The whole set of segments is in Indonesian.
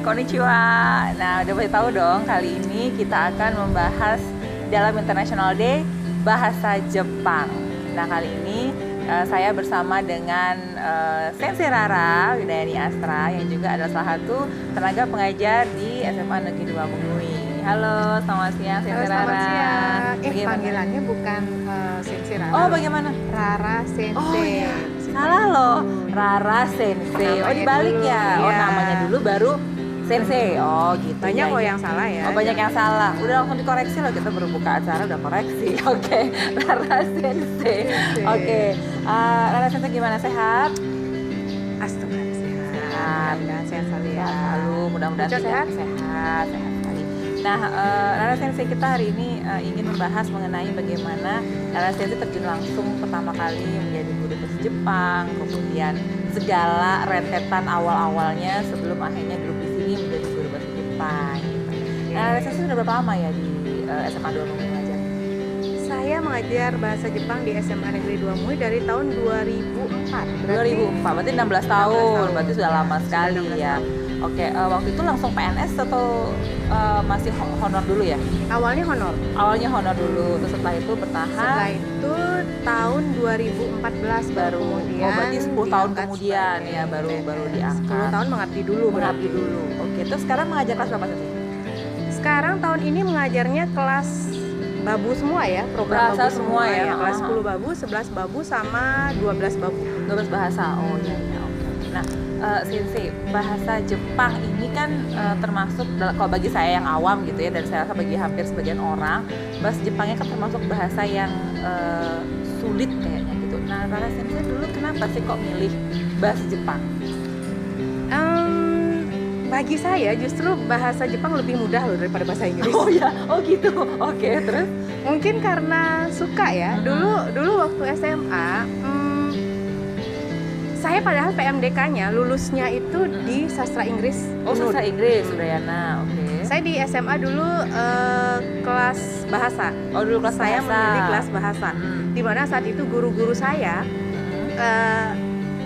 konnichiwa. Nah, udah pasti tahu dong, kali ini kita akan membahas dalam International Day bahasa Jepang. Nah, kali ini saya bersama dengan Sensei Rara Widayani Astra yang juga adalah salah satu tenaga pengajar di SMA Negeri 2 Mengui. Halo, selamat siang Sensei Rara. Selamat siang. Panggilannya bukan Sensei Rara. Oh, bagaimana? Rara Sensei. Oh iya, salah loh. Rara Sensei. Oh, dibalik dulu, ya. Oh, iya. namanya dulu baru Sensei. Oh, gitu. Banyak ya, kok ya. yang salah ya. Oh, banyak yang salah. Udah langsung dikoreksi loh, kita baru buka acara udah koreksi. Oke, Rara Sensei. Oke. Rara Sensei gimana, sehat? Astaga, Sehat. Mudah-mudahan sehat selalu ya. Lalu mudah-mudahan Ucap sehat sekali. Nah, Rara Sensei, kita hari ini ingin membahas mengenai bagaimana Rara Sensei terjun langsung pertama kali menjadi guru bahasa Jepang, kemudian segala rentetan awal-awalnya sebelum akhirnya duduk di sini menjadi guru bahasa Jepang. Gitu. Nah, Rara Sensei sudah berapa lama ya di SMA 2 Mengui mengajar? Saya mengajar bahasa Jepang di SMA Negeri 2 Mui dari tahun 2004. 2004, berarti 16 tahun, berarti sudah lama sekali 16 ya. tahun. Oke, waktu itu langsung PNS atau masih honor dulu ya? Awalnya honor. Awalnya honor dulu, terus setelah itu bertahan. Setelah itu tahun 2014 baru kemudian. Oh, berarti 10 tahun diangkat kemudian sebagai ya baru diangkat. 10 tahun mengabdi dulu Mengabdi berarti. dulu. Oke, terus sekarang mengajar kelas berapa sih? Sekarang tahun ini mengajarnya kelas babu semua ya, program Bahasa babu semua ya. Kelas 10 babu, 11 babu sama 12 babu. 12 bahasa. Oh iya iya, oke. Nah, Sensei, bahasa Jepang ini kan termasuk kalau bagi saya yang awam gitu ya, dan saya rasa bagi hampir sebagian orang, bahasa Jepangnya kan termasuk bahasa yang sulit kayaknya gitu. Nah, Rara Sensei dulu kenapa sih kok milih bahasa Jepang? Bagi saya justru bahasa Jepang lebih mudah loh daripada bahasa Inggris. Oh ya, oh gitu. Oke, terus? Mungkin karena suka ya. Dulu waktu SMA, saya padahal PMDK-nya lulusnya itu di sastra Inggris. Oh, sastra Inggris, Udayana. Oke. Saya di SMA dulu kelas bahasa. Oh, dulu kelas Saya bahasa. memilih kelas bahasa. Di mana saat itu guru-guru saya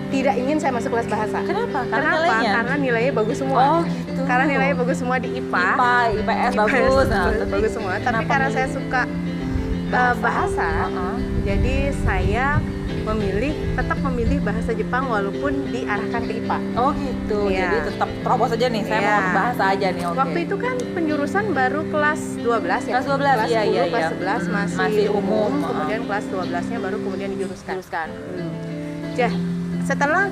tidak ingin saya masuk kelas bahasa. Kenapa? Karena nilainya bagus semua. Oh gitu. Karena nilainya bagus semua di IPA. IPS bagus. Nah, bagus semua. Tapi kenapa karena milih saya suka bahasa, jadi saya tetap memilih bahasa Jepang walaupun diarahkan ke IPA. Oh gitu. Iya. Jadi tetap terobos aja nih. Saya Iya. mau bahasa aja nih. Oke. Waktu itu kan penjurusan baru kelas 12 ya. Kelas 12, kelas iya, 10, iya, kelas iya. 11 masih umum. Kemudian kelas 12-nya baru kemudian dijuruskan. Setelah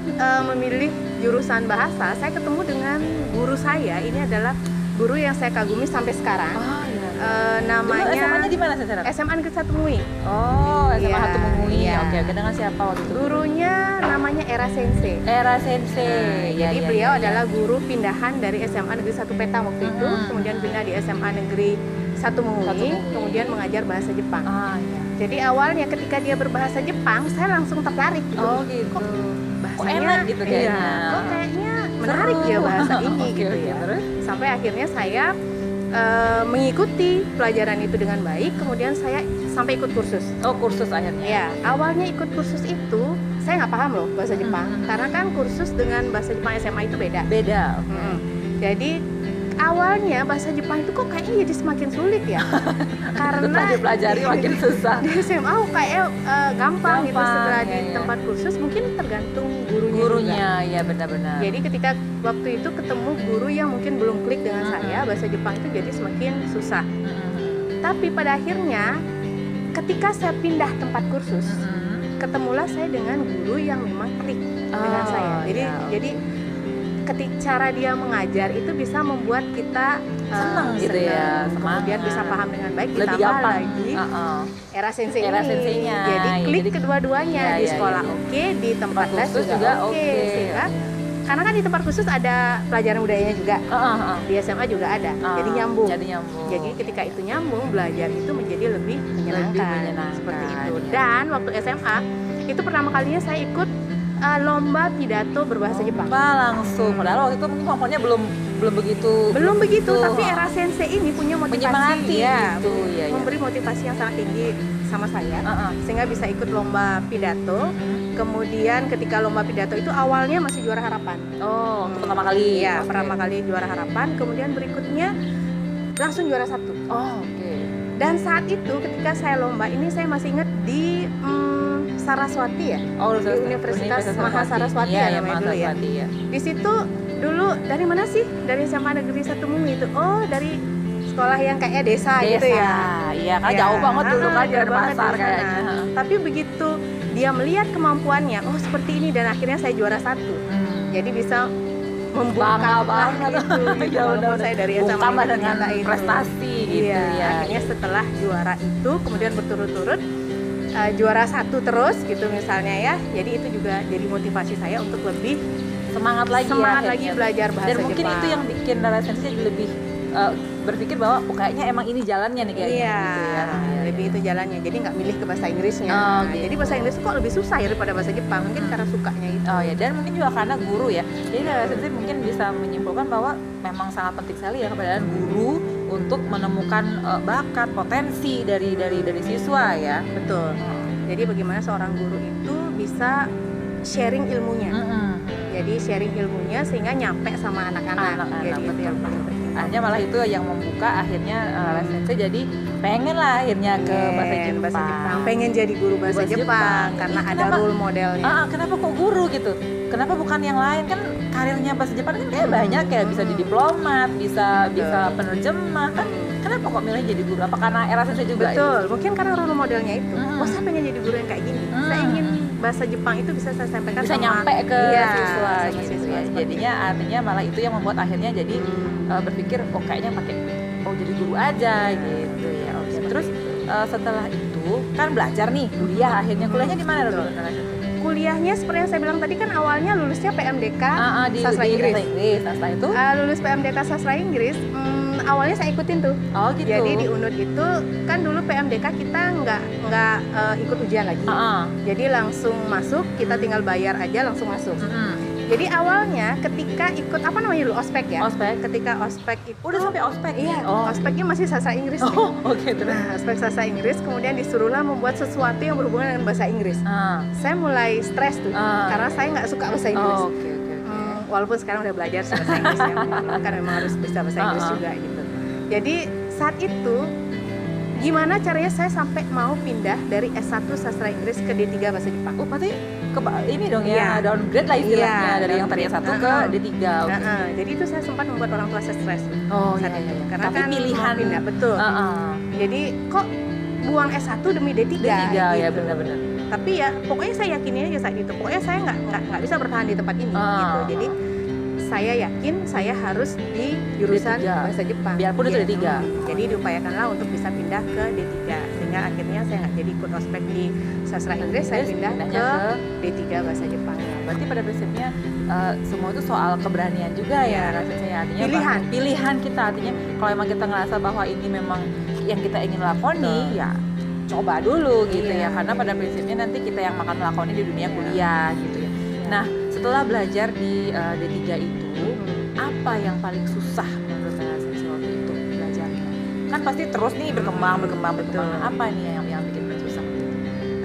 memilih jurusan bahasa, saya ketemu dengan guru saya. Ini adalah guru yang saya kagumi sampai sekarang. Oh iya. Namanya SMA-nya di mana, Sensei? SMA Negeri 1 Mui. Oh, SMA Iya, 1 Mengui. iya. Oke, dengan siapa waktu itu? Gurunya namanya Era Sensei. Era Sensei. Jadi beliau adalah guru pindahan dari SMA Negeri 1 Peta waktu itu, kemudian pindah di SMA Negeri 1 Mui, kemudian mengajar bahasa Jepang. Ah, iya. Jadi awalnya ketika dia berbahasa Jepang, saya langsung tertarik gitu. Oh gitu. Kok bahasanya enak gitu kayaknya. Iya, kok kayaknya menarik ya bahasa ini Oke, gitu oke, ya. terus? Sampai akhirnya saya mengikuti pelajaran itu dengan baik, kemudian saya sampai ikut kursus. Oh, kursus akhirnya. Ya, awalnya ikut kursus itu saya nggak paham loh bahasa Jepang, karena kan kursus dengan bahasa Jepang SMA itu beda. Beda. Jadi awalnya bahasa Jepang itu kok kayaknya jadi semakin sulit ya, karena dipelajari makin susah. di SMA kayak gampang gitu. Setelah ya, di ya. tempat kursus mungkin tergantung gurunya Gurunya, ya benar-benar. Jadi ketika waktu itu ketemu guru yang mungkin belum klik dengan saya, bahasa Jepang itu jadi semakin susah. Tapi pada akhirnya ketika saya pindah tempat kursus, ketemulah saya dengan guru yang memang klik dengan saya. Jadi ketika cara dia mengajar itu bisa membuat kita senang gitu ya, kemudian bisa paham dengan baik, lebih ditambah gampang lagi Era Sensei Era ini. Senseinya. Jadi klik Jadi kedua-duanya, ya, di ya, sekolah ya. oke, di tempat les kursus juga oke. oke. Sehingga karena kan di tempat khusus ada pelajaran budayanya juga, di SMA juga ada, jadi nyambung. Jadi ketika itu nyambung, belajar itu menjadi lebih menyenangkan. Seperti itu. Ya. Dan waktu SMA itu pertama kalinya saya ikut lomba pidato berbahasa Jepang. Langsung. Padahal waktu itu mungkin kompornya belum begitu. Tapi Era Sensei ini punya motivasi menyemangati ya, gitu, ya, memberi motivasi yang sangat tinggi sama saya, sehingga bisa ikut lomba pidato. Kemudian ketika lomba pidato itu awalnya masih juara harapan. Oh, untuk pertama kali. Iya, Oke. pertama kali juara harapan. Kemudian berikutnya langsung juara 1. Oh, oke. Dan saat itu ketika saya lomba ini saya masih ingat di Saraswati ya. Oh, Di Universitas Mahasaraswati ya, ya namanya dulu ya. Mahasaraswati ya. Di situ dulu dari mana sih? Dari SMA Negeri 1 Mumi itu. Oh, dari sekolah yang kayaknya desa gitu ya. Iya, kan Ya, jauh banget dulu kan jauh dari banget pasar di sana. kayaknya. Tapi begitu dia melihat kemampuannya, oh seperti ini, dan akhirnya saya juara 1. Jadi bisa membuka Bangga banget itu gitu. Ya, Walaupun udah. saya dari SMA Bungkam lah Negeri dengan ternyata itu. prestasi gitu Iya, ya. akhirnya setelah juara itu kemudian berturut-turut juara 1 terus gitu misalnya ya. Jadi itu juga jadi motivasi saya untuk lebih Semangat lagi akhirnya. belajar bahasa Dan mungkin Jepang. itu yang bikin Nara Sensei jadi lebih berpikir bahwa kayaknya emang ini jalannya nih kayaknya Iya, gitu ya. lebih itu jalannya. Jadi nggak milih ke bahasa Inggrisnya. Oh, gitu. Jadi bahasa Inggris kok lebih susah ya daripada bahasa Jepang. Mungkin karena sukanya itu. Oh ya, dan mungkin juga karena guru ya. Jadi Nara Sensei mungkin bisa menyimpulkan bahwa memang sangat penting sekali ya keberadaan guru untuk menemukan bakat, potensi dari siswa ya. Betul. Jadi bagaimana seorang guru itu bisa sharing ilmunya. Jadi sharing ilmunya sehingga nyampe sama anak-anak. Jadi itu yang paling penting. Akhirnya malah itu yang membuka akhirnya Sensei jadi pengen lah akhirnya ke bahasa Jepang. Pengen jadi guru bahasa Jepang karena Ih, ada kenapa? role modelnya. Kenapa kok guru gitu? Kenapa bukan yang lain? Kan karirnya bahasa Jepang kan kayak banyak ya, bisa jadi diplomat, bisa penerjemah kan. Kenapa kok milih jadi guru? Apa karena era Sensei juga? Betul, mungkin karena role modelnya itu. Oh, saya pengen jadi guru yang kayak gini. Saya ingin bahasa Jepang itu bisa saya sampaikan Bisa sama nyampe ke siswa sama gitu siswa ya. seperti Jadinya artinya malah itu yang membuat akhirnya jadi berpikir kayaknya pakai jadi guru aja gitu ya. Oke. Terus setelah itu kan belajar nih kuliah, akhirnya kuliahnya di mana dulu? Kuliahnya seperti yang saya bilang tadi kan awalnya lulusnya PMDK di Sastra Inggris. Nah, setelah itu Lulus PMDK Sastra Inggris, awalnya saya ikutin tuh. oh gitu. Jadi di UNUD itu kan dulu PMDK kita nggak ikut ujian lagi. Jadi langsung masuk, kita tinggal bayar aja langsung masuk. Jadi awalnya ketika ikut apa namanya dulu ospek ya. Ospek. Ketika ospek itu Udah sampai ospek. Iya, Oh. ospeknya masih sastra Inggris. nih. Oh, oke terus. Nah, ospek sastra Inggris kemudian disuruhlah membuat sesuatu yang berhubungan dengan bahasa Inggris. Saya mulai stres tuh karena saya nggak suka bahasa Inggris. Oh, oke. Walaupun sekarang udah belajar bahasa Inggris ya, kan memang harus bisa bahasa Inggris juga gitu. Jadi saat itu gimana caranya saya sampai mau pindah dari S1 Sastra Inggris ke D3 Bahasa Jepang? Oh, berarti ini dong Iya. ya, downgrade lah istilahnya Iya, dari yang tadi S1 ke D3. Oke. Jadi itu saya sempat membuat orang tua saya stres. Oh saat iya, itu. iya. Karena Tapi kan pilihan mau pindah betul. Jadi kok buang S1 demi D3? D3 ya gitu. benar-benar. Tapi ya pokoknya saya yakinin aja saat itu. Pokoknya saya nggak bisa bertahan di tempat ini gitu. Jadi saya yakin saya harus di jurusan D3. bahasa Jepang. Biarpun itu Iya. D3. Jadi diupayakanlah untuk bisa pindah ke D3. Sehingga akhirnya saya nggak jadi ikut ospek di sastra Inggris, saya pindah pindahnya ke D3 bahasa Jepang. Berarti pada prinsipnya semua itu soal keberanian juga ya rasanya saya artinya pilihan kita artinya kalau emang kita ngerasa bahwa ini memang yang kita ingin lakoni ya coba dulu gitu ya karena pada prinsipnya nanti kita yang akan melakoni di dunia kuliah gitu ya. Nah setelah belajar di D3 itu apa yang paling susah menurut saya waktu itu belajarnya? Kan pasti terus nih berkembang. Apa nih yang bikin susah?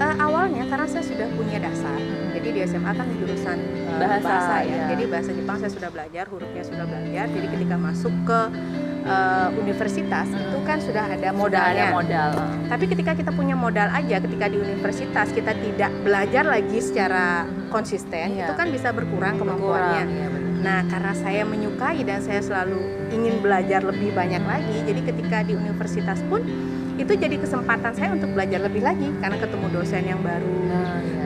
Awalnya karena saya sudah punya dasar. Jadi di SMA kan jurusan bahasa ya. Jadi bahasa Jepang saya sudah belajar, hurufnya sudah belajar. Jadi ketika masuk ke universitas itu kan sudah ada modalnya. Modal. Tapi ketika kita punya modal aja, ketika di universitas kita tidak belajar lagi secara konsisten, itu kan bisa berkurang kemampuannya. Nah, karena saya menyukai dan saya selalu ingin belajar lebih banyak lagi, jadi ketika di universitas pun itu jadi kesempatan saya untuk belajar lebih lagi karena ketemu dosen yang baru,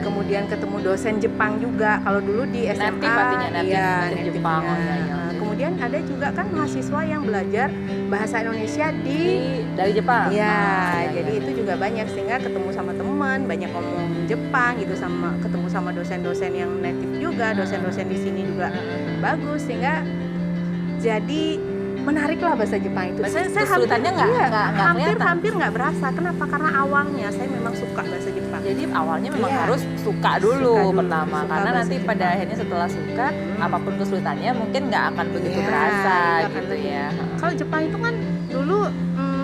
kemudian ketemu dosen Jepang juga. Kalau dulu di SMA, native Jepang. Kemudian ada juga kan mahasiswa yang belajar bahasa Indonesia dari Jepang. Jadi itu juga banyak sehingga ketemu sama teman, banyak ngomong Jepang gitu ketemu sama dosen-dosen yang native juga, dosen-dosen di sini juga bagus sehingga jadi menarik lah bahasa Jepang itu. Saya kesulitannya hampir nggak berasa. Kenapa? Karena awalnya saya memang suka bahasa Jepang. Jadi awalnya memang harus suka dulu pertama, karena nanti Jepang. pada akhirnya setelah suka, apapun kesulitannya mungkin nggak akan begitu terasa gitu ya. Kalau Jepang itu kan dulu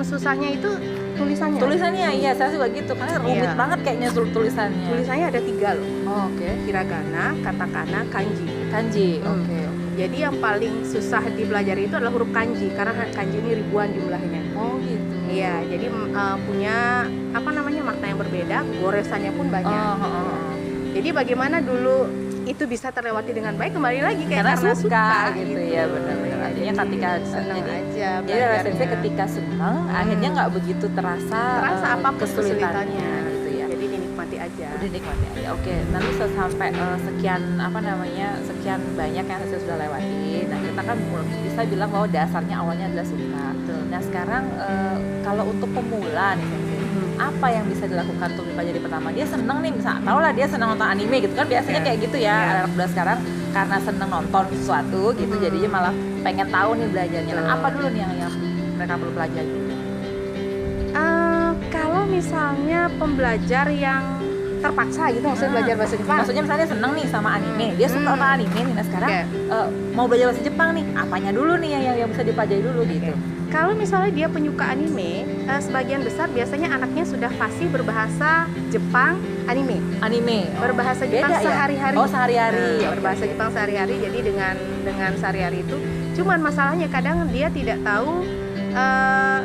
susahnya itu tulisannya. Tulisannya, iya saya juga gitu, karena rumit Iya. banget kayaknya tulisannya. Tulisannya ada 3 loh. Oh, oke. Hiragana, katakana, kanji. Kanji, Hmm. oke. Jadi yang paling susah dipelajari itu adalah huruf kanji karena kanji ini ribuan jumlahnya. Oh gitu. Iya, jadi punya apa namanya makna yang berbeda, goresannya pun banyak. Jadi bagaimana dulu itu bisa terlewati dengan baik, kembali lagi kayak Karena suka gitu ya, gitu. benar-benar. Iya, Artinya jadi ketika senang aja jadi belajarnya. Sensei ketika senang akhirnya nggak begitu terasa apapun kesulitannya gitu ya. Jadi dinikmati aja. Udah nikmati aja. Oke, nanti sampai sekian sekian banyak yang saya sudah lewati. Nah, kita kan bisa bilang bahwa dasarnya awalnya adalah suka. Betul. Nah, sekarang kalau untuk pemula nih Sensei, apa yang bisa dilakukan untuk mempelajari pertama? Dia seneng nih, misalnya tau lah dia seneng nonton anime gitu kan, biasanya Ya. kayak gitu ya. Ya. Anak muda sekarang karena seneng nonton sesuatu gitu, jadinya malah pengen tahu nih belajarnya. Nah, apa dulu nih yang mereka perlu pelajari? Kalau misalnya pembelajar yang terpaksa gitu, maksudnya belajar bahasa Jepang. Maksudnya misalnya seneng nih sama anime, dia suka sama anime nih. Nah sekarang Oke. mau belajar bahasa Jepang nih, apanya dulu nih yang bisa dipelajari dulu gitu? Kalau misalnya dia penyuka anime, sebagian besar biasanya anaknya sudah fasih berbahasa Jepang anime. Anime. Berbahasa Jepang Beda ya? sehari-hari. Oh sehari-hari. Nah, berbahasa Jepang sehari-hari, jadi dengan sehari-hari itu. Cuman masalahnya kadang dia tidak tahu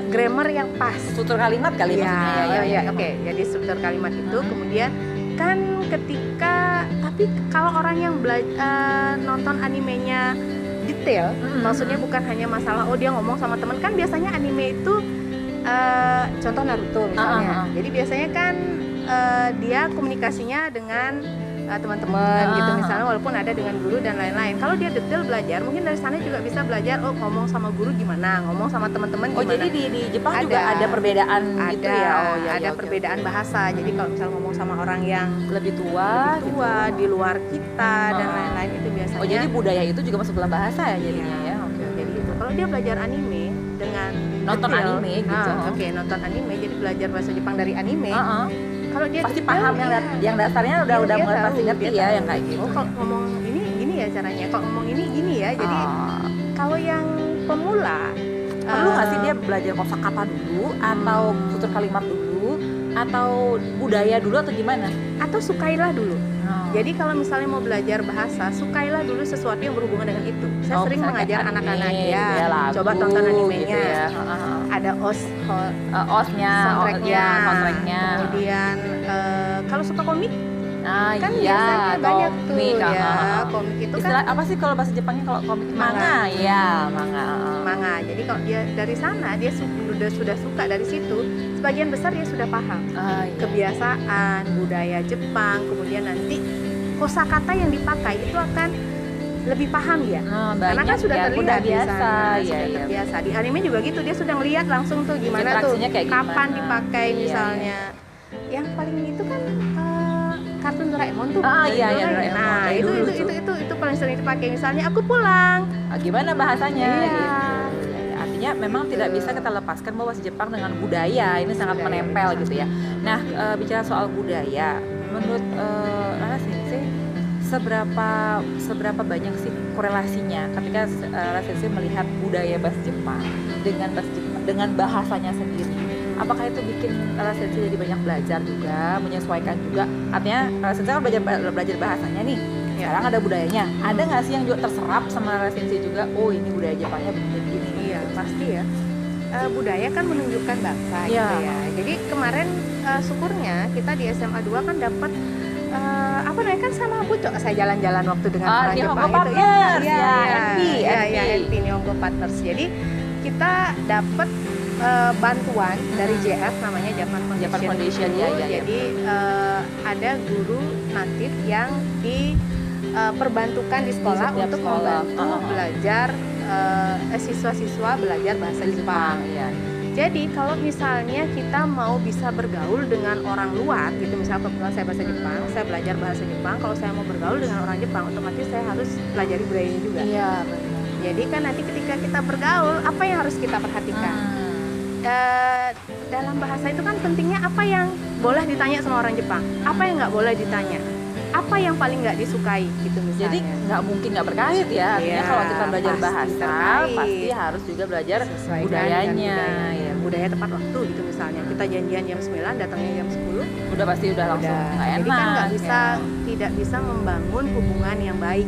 grammar yang pas. Struktur kalimat kali maksudnya ya. Oke. Jadi struktur kalimat itu kemudian kan ketika tapi kalau orang yang nonton animenya detail, maksudnya bukan hanya masalah dia ngomong sama teman, kan biasanya anime itu contoh Naruto misalnya. Jadi biasanya kan dia komunikasinya dengan teman-teman gitu misalnya, walaupun ada dengan guru dan lain-lain. Kalau dia detail belajar, mungkin dari sana juga bisa belajar ngomong sama guru gimana, ngomong sama teman-teman gimana. Oh jadi di Jepang juga ada perbedaan gitu ya? Oh ya. Ada perbedaan bahasa. Jadi kalau misalnya ngomong sama orang yang lebih tua gitu. di luar kita dan lain-lain itu biasanya. Oh jadi budaya itu juga masuk dalam bahasa ya jadinya ya? Oke. Jadi gitu. Kalau dia belajar anime dengan Nonton detail, anime gitu. Oke, nonton anime, jadi belajar bahasa Jepang dari anime. Kalau dia pasti detail, paham yang dasarnya udah dia mulai tahu, pasti ngerti dia ya tahu. yang kayak gitu. Oh, kalau ngomong ini gini ya caranya. Kalau ngomong ini gini ya. Jadi kalau yang pemula perlu nggak sih dia belajar kosakata dulu atau struktur kalimat dulu atau budaya dulu atau gimana? Atau sukailah dulu. Jadi kalau misalnya mau belajar bahasa, sukailah dulu sesuatu yang berhubungan dengan itu. Saya sering mengajar anak-anak ya, coba tonton animenya. Gitu ya. Ada osnya, soundtracknya. Kemudian kalau suka komik, kan iya, biasanya banyak tuh komik, ya. Komik itu istilah kan apa sih kalau bahasa Jepangnya kalau komik? Manga. Ya, manga. Jadi kalau dia dari sana dia sudah suka dari situ, sebagian besar dia sudah paham kebiasaan budaya Jepang, kemudian nanti kosakata yang dipakai itu akan lebih paham dia. Karena kan sudah terlihat biasa, sudah terbiasa. Di anime juga gitu, dia sudah ngelihat langsung tuh gimana tuh, kapan dipakai misalnya. Yang paling itu kan kartun Doraemon tuh. Doraemon. Nah, itu paling sering dipakai. Misalnya aku pulang. Gimana bahasanya? Iya. Gitu. Artinya memang tidak bisa kita lepaskan bahwa Jepang dengan budaya ini sangat menempel gitu ya. Nah, bicara soal budaya, menurut Rara Sensei seberapa banyak sih korelasinya ketika Rara Sensei melihat budaya bahasa Jepang dengan bahasanya sendiri? Apakah itu bikin Rara Sensei jadi banyak belajar juga, menyesuaikan juga? Artinya Rara Sensei kan belajar bahasanya nih. Sekarang ada budayanya. Ada nggak sih yang juga terserap sama Rara Sensei juga? Oh ini budaya Jepangnya begini. Iya pasti ya. Budaya kan menunjukkan bangsa gitu ya. Jadi kemarin syukurnya kita di SMA 2 kan dapat kan sama Pucok saya jalan-jalan waktu dengan orang Jepang itu NP Nihongo Partners. Jadi kita dapat bantuan dari JF namanya Japan Foundation. Jadi ada guru natif yang diperbantukan di sekolah untuk membantu belajar siswa-siswa belajar bahasa Jepang. Jadi kalau misalnya kita mau bisa bergaul dengan orang luar gitu, misalnya kebetulan saya bahasa Jepang, saya belajar bahasa Jepang, kalau saya mau bergaul dengan orang Jepang, otomatis saya harus pelajari budayanya juga. Iya, benar. Jadi kan nanti ketika kita bergaul, apa yang harus kita perhatikan? Dalam bahasa itu kan pentingnya apa yang boleh ditanya sama orang Jepang, apa yang nggak boleh ditanya, apa yang paling nggak disukai gitu misalnya. Jadi nggak mungkin nggak berkait ya. Artinya Iya, kalau kita belajar pasti bahasa, terkait. pasti harus juga belajar Sesuaikan budayanya. dengan ya, budaya tepat waktu gitu misalnya. Kita janjian jam 9, datangnya jam 10. Udah pasti udah langsung nggak enak. Jadi kan nggak bisa, ya. tidak bisa membangun hubungan yang baik.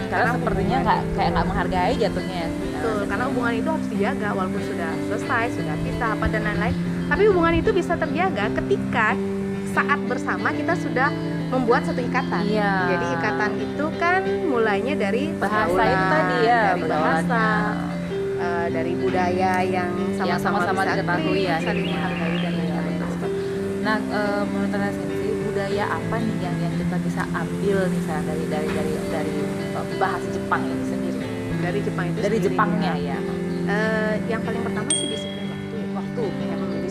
Karena sepertinya nggak menghargai jatuhnya. Betul, karena hubungan itu harus dijaga walaupun sudah selesai, sudah pisah apa dan lain-lain. Tapi hubungan itu bisa terjaga ketika saat bersama kita sudah membuat satu ikatan. Iya. Jadi ikatan itu kan mulainya dari Bahasa pergaulan, itu tadi ya, dari bahasa, pergaulannya. dari budaya yang sama-sama bisa diketahui ya, saling akhirnya. menghargai dan lain-lain. Nah, menurut Tante Sensei, budaya apa nih yang kita bisa ambil misalnya dari bahasa Jepang ini sendiri? Dari Jepang itu Dari sendiri, Jepangnya ya. yang paling pertama sih disiplin waktu.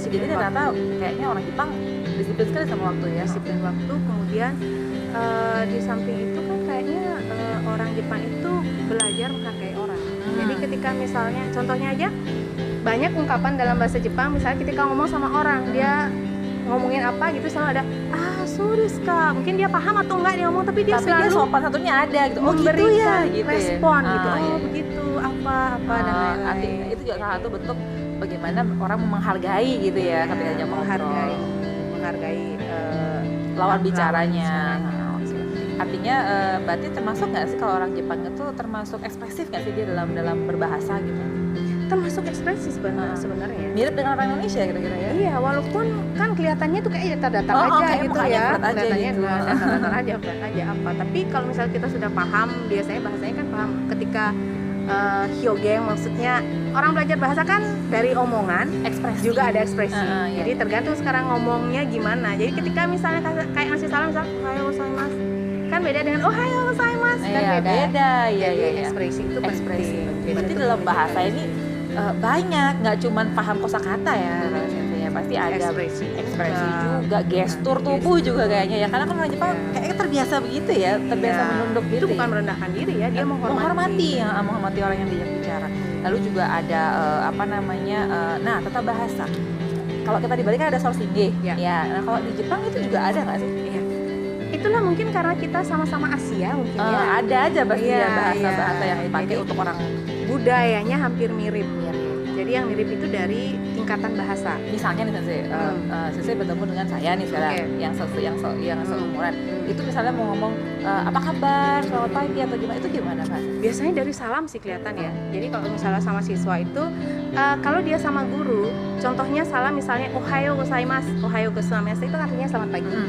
Jadi ternyata kayaknya orang Jepang disiplin sekali sama waktu ya. Disiplin waktu, kemudian di samping itu kan kayaknya orang Jepang itu belajar menghargai orang. Jadi ketika misalnya, contohnya aja banyak ungkapan dalam bahasa Jepang, misalnya ketika ngomong sama orang, dia ngomongin apa gitu selalu ada so desu ka. Mungkin dia paham atau enggak dia ngomong, tapi dia selalu sopan satunya ada gitu. Oh gitu memberikan ya, gitu respon ya. gitu. Iya. Begitu apa dan lain-lain. Artinya itu juga salah satu bentuk bagaimana orang menghargai gitu ya ketika dia menghargai lawan bicaranya. Artinya berarti termasuk nggak sih kalau orang Jepang itu termasuk ekspresif nggak sih dia dalam berbahasa gitu? Termasuk ekspresi sebenarnya. Mirip dengan orang Indonesia kira-kira ya? Iya, walaupun kan kelihatannya tuh kayak datar-datar aja gitu ya. Kelihatannya gitu. datar-datar aja apa. Tapi kalau misalnya kita sudah paham, biasanya bahasanya kan paham. Ketika hyogeng, maksudnya orang belajar bahasa kan dari omongan, Ekspresi. juga ada ekspresi. Iya. Jadi tergantung sekarang ngomongnya gimana. Jadi ketika misalnya kayak ngasih salam, misalnya ohayo gozaimasu, kan beda dengan ohayo gozaimasu, kan Iya, beda. Iya, Jadi iya. ekspresi itu Ekspresi. penting. Berarti dalam bahasa ini banyak, nggak cuma paham kosakata ya, ya pasti ada Ekspresi juga, gestur tubuh juga kayaknya ya, karena kan orang Jepang kayaknya terbiasa begitu ya, terbiasa menunduk gitu. Itu bukan merendahkan diri ya, dia menghormati orang yang diajak bicara. Lalu juga ada nah tata bahasa. Kalau kita di Bali kan ada sorsingge, ya. Nah kalau di Jepang itu juga ada nggak sih? Iya. Itulah mungkin karena kita sama-sama Asia mungkin ya. Ada aja pasti ya bahasa-bahasa yang dipakai jadi, untuk orang. Budayanya hampir mirip. Jadi yang mirip itu dari tingkatan bahasa. Misalnya nih Sensei bertemu dengan saya nih sekarang yang seumuran. Itu misalnya mau ngomong apa kabar, selamat pagi atau gimana, itu gimana Pak? Biasanya dari salam sih kelihatan ya. Jadi kalau misalnya sama siswa itu kalau dia sama guru, contohnya salam misalnya ohayo gozaimasu. Ohayo gozaimasu itu artinya selamat pagi.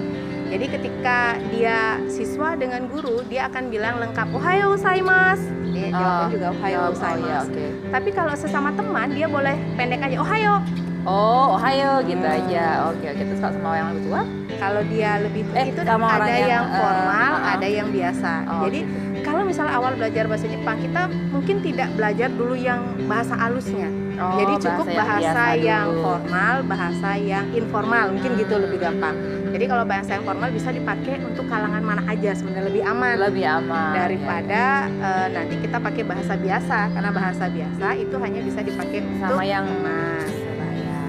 Jadi ketika dia siswa dengan guru, dia akan bilang lengkap ohayo gozaimasu. Dia jawabnya juga ohayo gozaimasu. Tapi kalau sesama teman, dia boleh pendek aja ohayo. Oh, ohayo gitu aja. Oke. Terus kalau sama yang lebih tua? Kalau dia lebih tua itu ada yang formal, ada yang biasa. Jadi gitu. kalau misalnya awal belajar bahasa Jepang, kita mungkin tidak belajar dulu yang bahasa halusnya. Jadi cukup bahasa yang formal, bahasa yang informal, mungkin gitu lebih gampang. Jadi kalau bahasa yang formal bisa dipakai untuk kalangan mana aja, sebenarnya lebih aman daripada nanti kita pakai bahasa biasa, karena bahasa biasa itu hanya bisa dipakai untuk yang teman.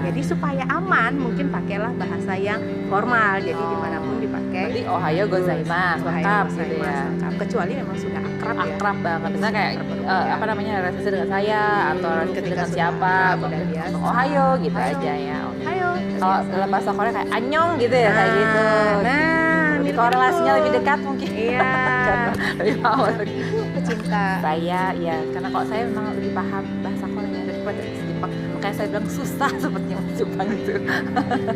Jadi supaya aman, mungkin pakailah bahasa yang formal. Jadi dimanapun dipakai. Berarti ohayo gozaimasu, lengkap gitu ya. Kecuali memang sudah akrab ya. Akrab banget. Misalnya kayak relasi dengan saya atau relasi dengan siapa, ohayo gitu aja ya. Ayo. Kalau dalam bahasa Korea kayak anyong gitu ya, kayak gitu. Nah, korelasinya lebih dekat mungkin. Iya. Lebih paham. Ibu pecinta. Saya ya, karena kalau saya memang lebih paham bahasa Korea daripada bahasa Jepang. Makanya saya bilang susah sepertinya bahasa Jepang itu.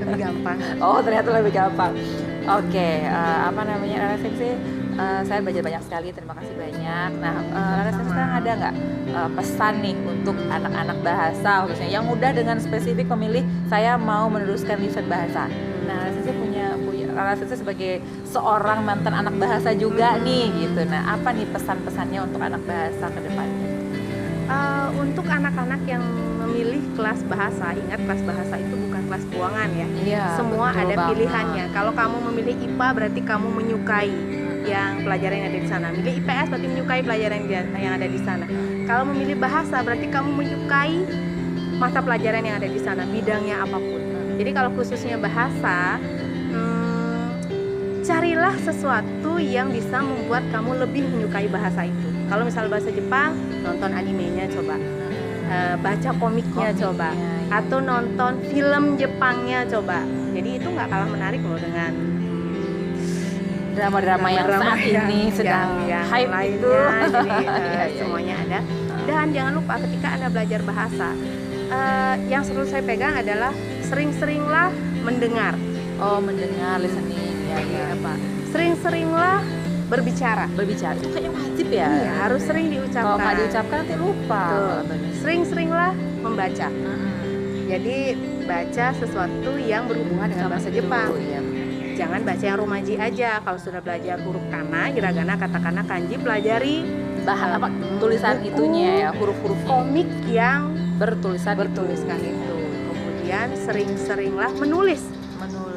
Lebih gampang. Oh, ternyata lebih gampang. Oke, Rara Sensei, saya belajar banyak sekali, terima kasih banyak. Nah, Rara Sensei sekarang ada nggak pesan nih untuk anak-anak bahasa khususnya yang mudah dengan spesifik memilih saya mau meneruskan lisan bahasa. Nah, Rara Sensei sebagai seorang mantan anak bahasa juga nih gitu. Nah, apa nih pesan-pesannya untuk anak bahasa ke depannya? Untuk anak-anak yang memilih kelas bahasa, ingat kelas bahasa itu bukan kelas keuangan ya. Iya, semua ada pilihannya. Kalau kamu memilih IPA berarti kamu menyukai yang pelajaran yang ada di sana. Milih IPS berarti menyukai pelajaran yang ada di sana. Kalau memilih bahasa berarti kamu menyukai mata pelajaran yang ada di sana, bidangnya apapun. Jadi kalau khususnya bahasa, carilah sesuatu yang bisa membuat kamu lebih menyukai bahasa itu. Kalau misal bahasa Jepang, nonton animenya coba, baca komiknya coba, atau nonton film Jepangnya coba. Jadi itu nggak kalah menarik loh dengan drama-drama yang saat ini sedang yang hype lainnya. itu. Jadi semuanya ada. Dan jangan lupa ketika Anda belajar bahasa, yang selalu saya pegang adalah sering-seringlah mendengar. Oh, mendengar, listening, ya. Apa? Sering-seringlah berbicara. Berbicara itu kayaknya wajib ya. Iya, harus sering diucapkan. Kalau nggak diucapkan nanti lupa. Sering-seringlah membaca. Jadi baca sesuatu yang berhubungan dengan bahasa Jepang. Iya. Jangan baca yang romaji aja. Kalau sudah belajar huruf kana, hiragana, katakana, kanji, pelajari Apa tulisan buku, itunya ya, huruf-huruf komik yang bertuliskan itu. Kemudian sering-seringlah menulis.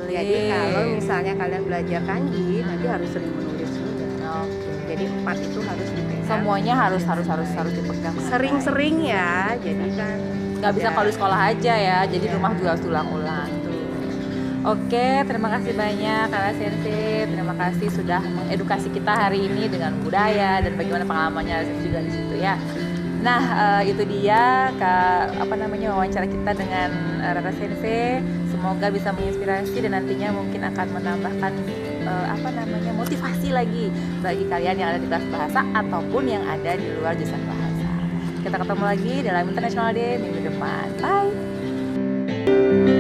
Jadi kalau misalnya kalian belajar kanji, nanti harus sering menulis juga. Oke. Jadi 4 itu harus dipegang. Semuanya harus dipegang. Sering-sering ya. Jadi kan nggak bisa kalau di sekolah aja ya. Jadi Ya. rumah juga harus ulang-ulang. Oke, terima kasih banyak Kak Sensei. Terima kasih sudah mengedukasi kita hari ini dengan budaya dan bagaimana pengalamannya juga di situ ya. Nah, itu dia wawancara kita dengan Rara Sensei. Semoga bisa menginspirasi dan nantinya mungkin akan menambahkan motivasi lagi bagi kalian yang ada di kelas bahasa ataupun yang ada di luar jurusan bahasa. Kita ketemu lagi dalam International Day minggu depan. Bye.